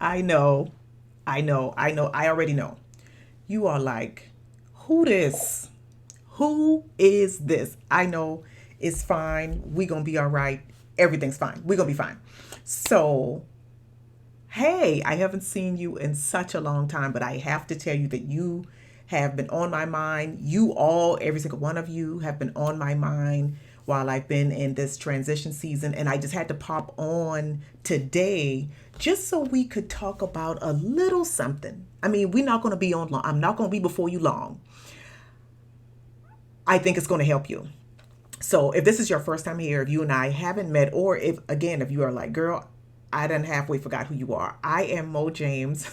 I know, I already know. You are like, who this? Who is this? I know it's fine. We gonna be all right. Everything's fine. We gonna be fine. So, hey, I haven't seen you in such a long time, but I have to tell you that you have been on my mind. You all, every single one of you, have been on my mind while I've been in this transition season. And I just had to pop on today just so we could talk about a little something. I mean, we're not going to be on long. I'm not going to be before you long. I think it's going to help you. So if this is your first time here, if you and I haven't met, or if again, if you are like, girl, I done halfway forgot who you are. I am Mo James,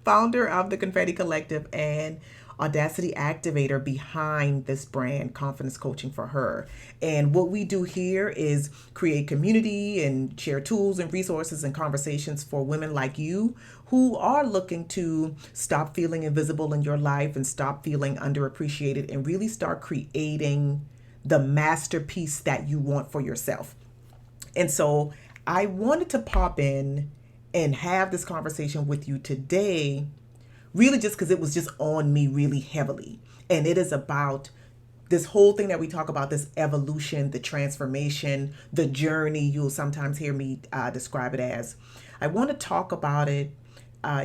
founder of the Confetti Collective and Audacity Activator behind this brand, Confidence Coaching for Her. And what we do here is create community and share tools and resources and conversations for women like you who are looking to stop feeling invisible in your life and stop feeling underappreciated and really start creating the masterpiece that you want for yourself. And so I wanted to pop in and have this conversation with you today, really just because it was just on me really heavily. And it is about this whole thing that we talk about, this evolution, the transformation, the journey, you'll sometimes hear me describe it as. I want to talk about it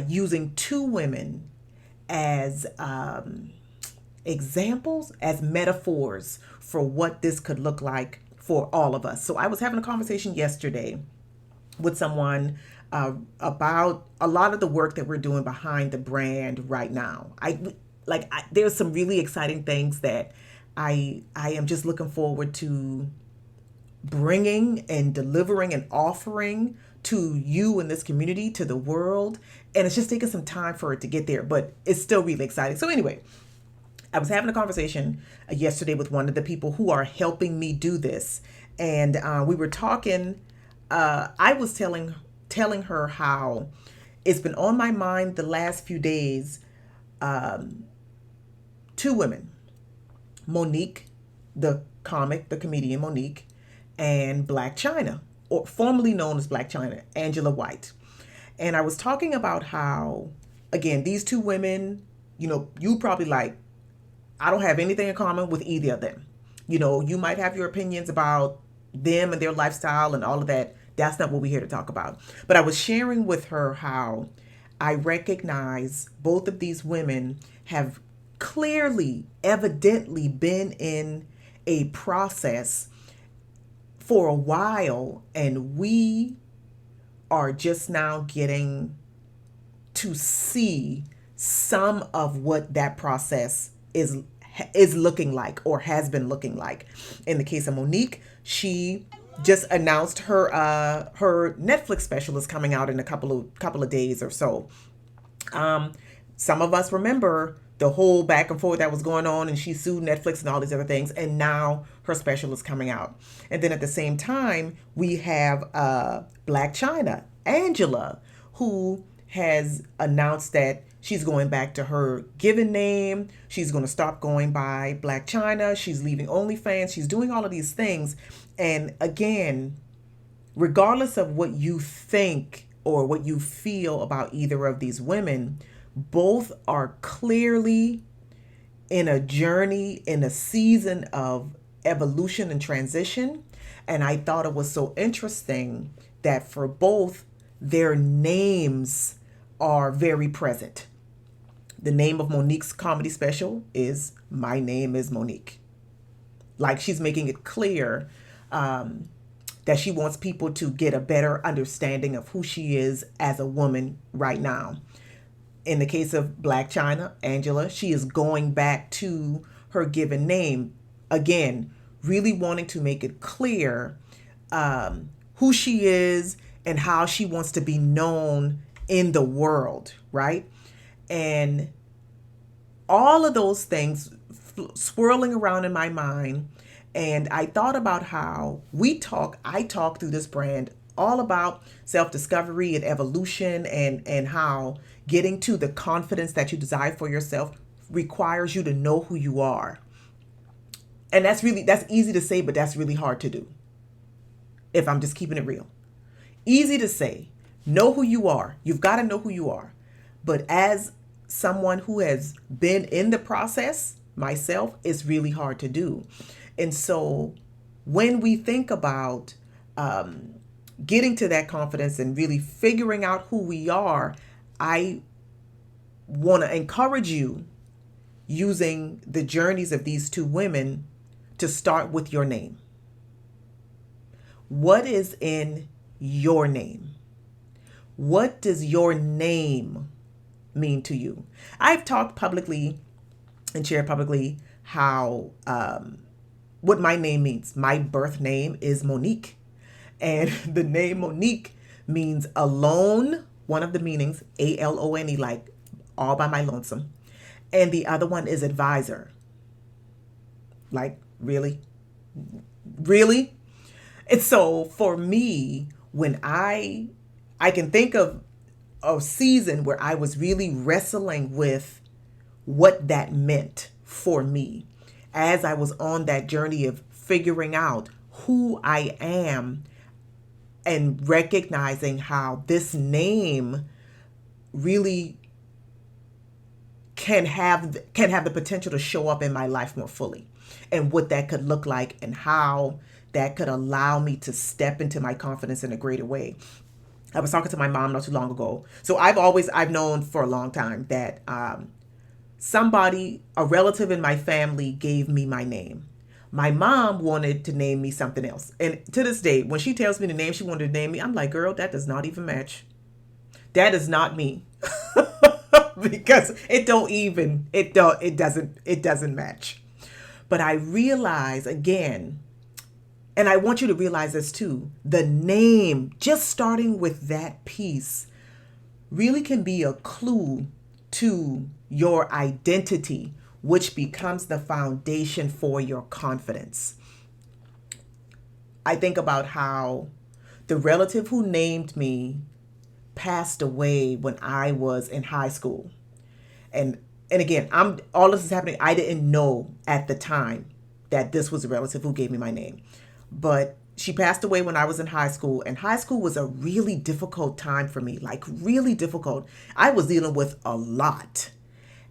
using two women as examples, as metaphors for what this could look like for all of us. So I was having a conversation yesterday with someone about a lot of the work that we're doing behind the brand right now. There's some really exciting things that I am just looking forward to bringing and delivering and offering to you in this community, to the world. And it's just taking some time for it to get there, but it's still really exciting. So anyway, I was having a conversation yesterday with one of the people who are helping me do this, and we were talking. I was telling her how it's been on my mind the last few days. Two women, Monique, the comedian Monique, and BlacChyna, or formerly known as BlacChyna, Angela White. And I was talking about how, again, these two women, you probably like, I don't have anything in common with either of them. You might have your opinions about them and their lifestyle and all of that. That's not what we're here to talk about. But I was sharing with her how I recognize both of these women have clearly, evidently been in a process for a while, and we are just now getting to see some of what that process is looking like or has been looking like. In the case of Monique, she just announced her Netflix special is coming out in a couple of days or so. Um, some of us remember the whole back and forth that was going on, and she sued Netflix and all these other things, and now her special is coming out. And then at the same time, we have BlacChyna, Angela, who has announced that she's going back to her given name. She's going to stop going by BlacChyna. She's leaving OnlyFans. She's doing all of these things. And again, regardless of what you think or what you feel about either of these women, both are clearly in a journey, in a season of evolution and transition. And I thought it was so interesting that for both, their names are very present. The name of Monique's comedy special is My Name is Monique. Like, she's making it clear that she wants people to get a better understanding of who she is as a woman right now. In the case of BlacChyna, Angela, she is going back to her given name. Again, really wanting to make it clear who she is and how she wants to be known in the world, right? And all of those things swirling around in my mind. And I thought about how I talk through this brand all about self-discovery and evolution, and how getting to the confidence that you desire for yourself requires you to know who you are. And that's easy to say, but that's really hard to do, if I'm just keeping it real. Easy to say, Know who you are. You've got to know who you are. But as someone who has been in the process myself, it's really hard to do. And so when we think about getting to that confidence and really figuring out who we are, I want to encourage you using the journeys of these two women to start with your name. What is in your name? What does your name mean to you? I've talked publicly and shared publicly how what my name means. My birth name is Monique, and the name Monique means alone. One of the meanings, ALONE, like all by my lonesome, and the other one is advisor. Like really, really. And so for me, when I can think of a season where I was really wrestling with what that meant for me as I was on that journey of figuring out who I am and recognizing how this name really can have the potential to show up in my life more fully, and what that could look like and how that could allow me to step into my confidence in a greater way. I was talking to my mom not too long ago. So I've known for a long time that somebody, a relative in my family, gave me my name. My mom wanted to name me something else. And to this day, when she tells me the name she wanted to name me, I'm like, girl, that does not even match. That is not me. Because it doesn't match. But I realize again, and I want you to realize this too, the name, just starting with that piece, really can be a clue to your identity, which becomes the foundation for your confidence. I think about how the relative who named me passed away when I was in high school. And again, I'm all this is happening. I didn't know at the time that this was a relative who gave me my name. But she passed away when I was in high school, and high school was a really difficult time for me, like really difficult. I was dealing with a lot,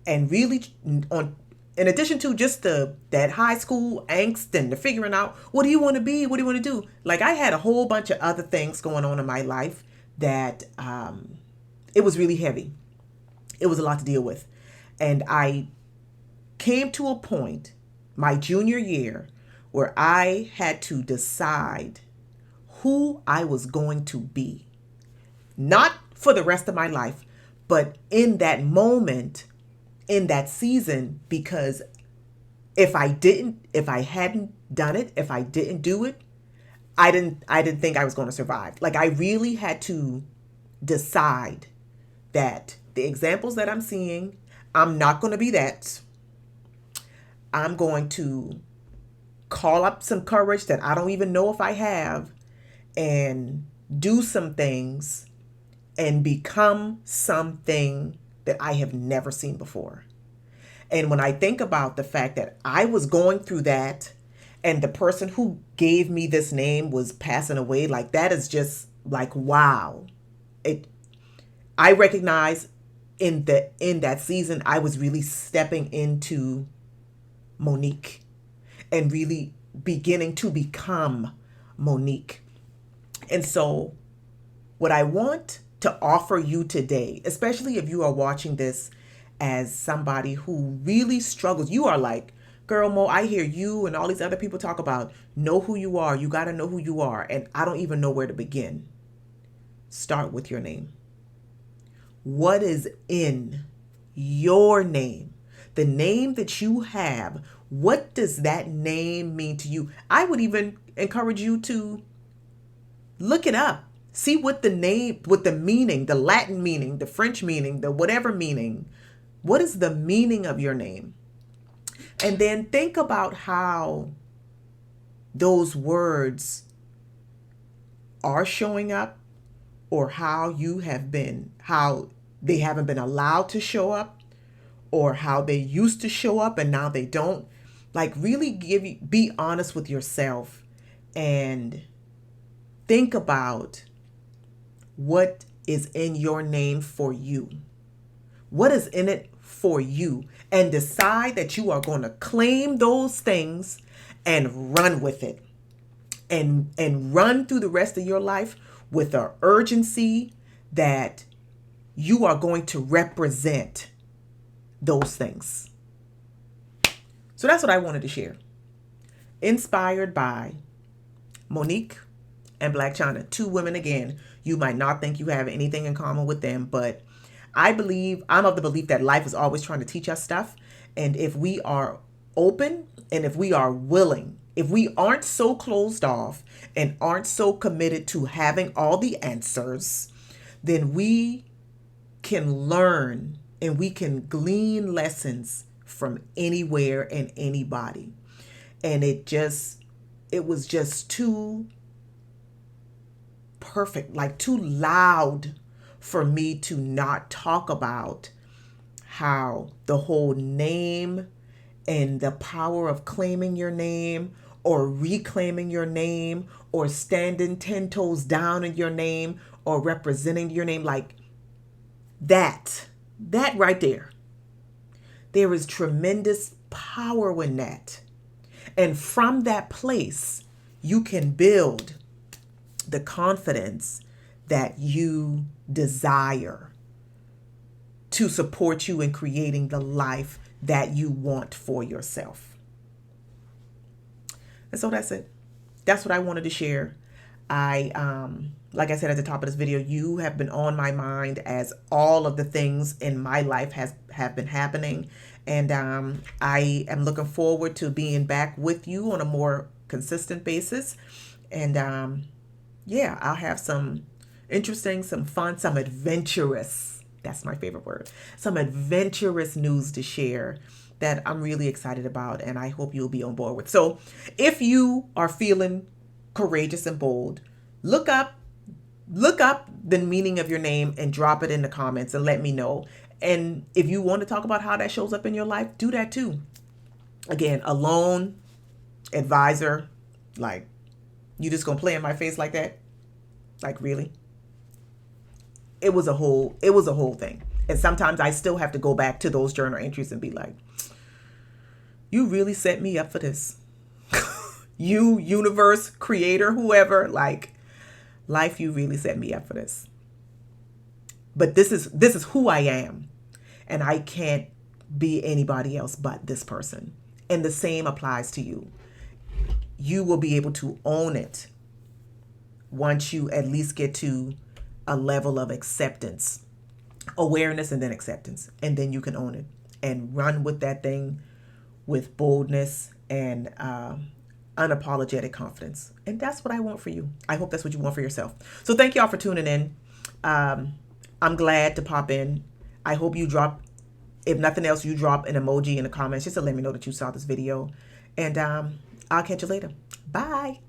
and really on in addition to just the that high school angst and the figuring out what do you want to be, what do you want to do, like I had a whole bunch of other things going on in my life that it was really heavy. It was a lot to deal with, and I came to a point my junior year where I had to decide who I was going to be. Not for the rest of my life, but in that moment, in that season, because if I hadn't done it, if I didn't do it, I didn't think I was going to survive. Like I really had to decide that the examples that I'm seeing, I'm not going to be that. I'm going to call up some courage that I don't even know if I have and do some things and become something that I have never seen before. And when I think about the fact that I was going through that and the person who gave me this name was passing away, like that is just like wow. It I recognize in that season I was really stepping into Monique and really beginning to become Monique. And so, what I want to offer you today, especially if you are watching this as somebody who really struggles, you are like, girl, Mo, I hear you and all these other people talk about know who you are. You got to know who you are. And I don't even know where to begin. Start with your name. What is in your name? The name that you have, what does that name mean to you? I would even encourage you to look it up. See what the name, what the meaning, the Latin meaning, the French meaning, the whatever meaning. What is the meaning of your name? And then think about how those words are showing up or how they haven't been allowed to show up or how they used to show up and now they don't. Like really be honest with yourself and think about what is in your name for you? What is in it for you? And decide that you are going to claim those things and run with it. And run through the rest of your life with an urgency that you are going to represent those things. So that's what I wanted to share. Inspired by Monique and BlacChyna, two women. Again, you might not think you have anything in common with them, but I'm of the belief that life is always trying to teach us stuff. And if we are open and if we are willing, if we aren't so closed off and aren't so committed to having all the answers, then we can learn and we can glean lessons from anywhere and anybody. And it was just too perfect, like too loud for me to not talk about how the whole name and the power of claiming your name or reclaiming your name or standing 10 toes down in your name or representing your name, like that right there. There is tremendous power in that. And from that place, you can build the confidence that you desire to support you in creating the life that you want for yourself. And so that's it. That's what I wanted to share. Like I said at the top of this video, you have been on my mind as all of the things in my life have been happening. And I am looking forward to being back with you on a more consistent basis. And I'll have some interesting, some fun, some adventurous, that's my favorite word, some adventurous news to share that I'm really excited about, and I hope you'll be on board with. So if you are feeling courageous and bold, look up the meaning of your name and drop it in the comments and let me know. And if you want to talk about how that shows up in your life, do that too. Again, alone, advisor, like, you just gonna play in my face like that? Like, really? It was a whole thing. And sometimes I still have to go back to those journal entries and be like, you really set me up for this. You, universe, creator, whoever, like, life, you really set me up for this. But this is who I am. And I can't be anybody else but this person. And the same applies to you. You will be able to own it once you at least get to a level of acceptance, awareness, and then acceptance. And then you can own it and run with that thing with boldness and unapologetic confidence. And that's what I want for you. I hope that's what you want for yourself. So thank y'all for tuning in. I'm glad to pop in. I hope you drop, if nothing else, you drop an emoji in the comments just to let me know that you saw this video. And I'll catch you later. Bye.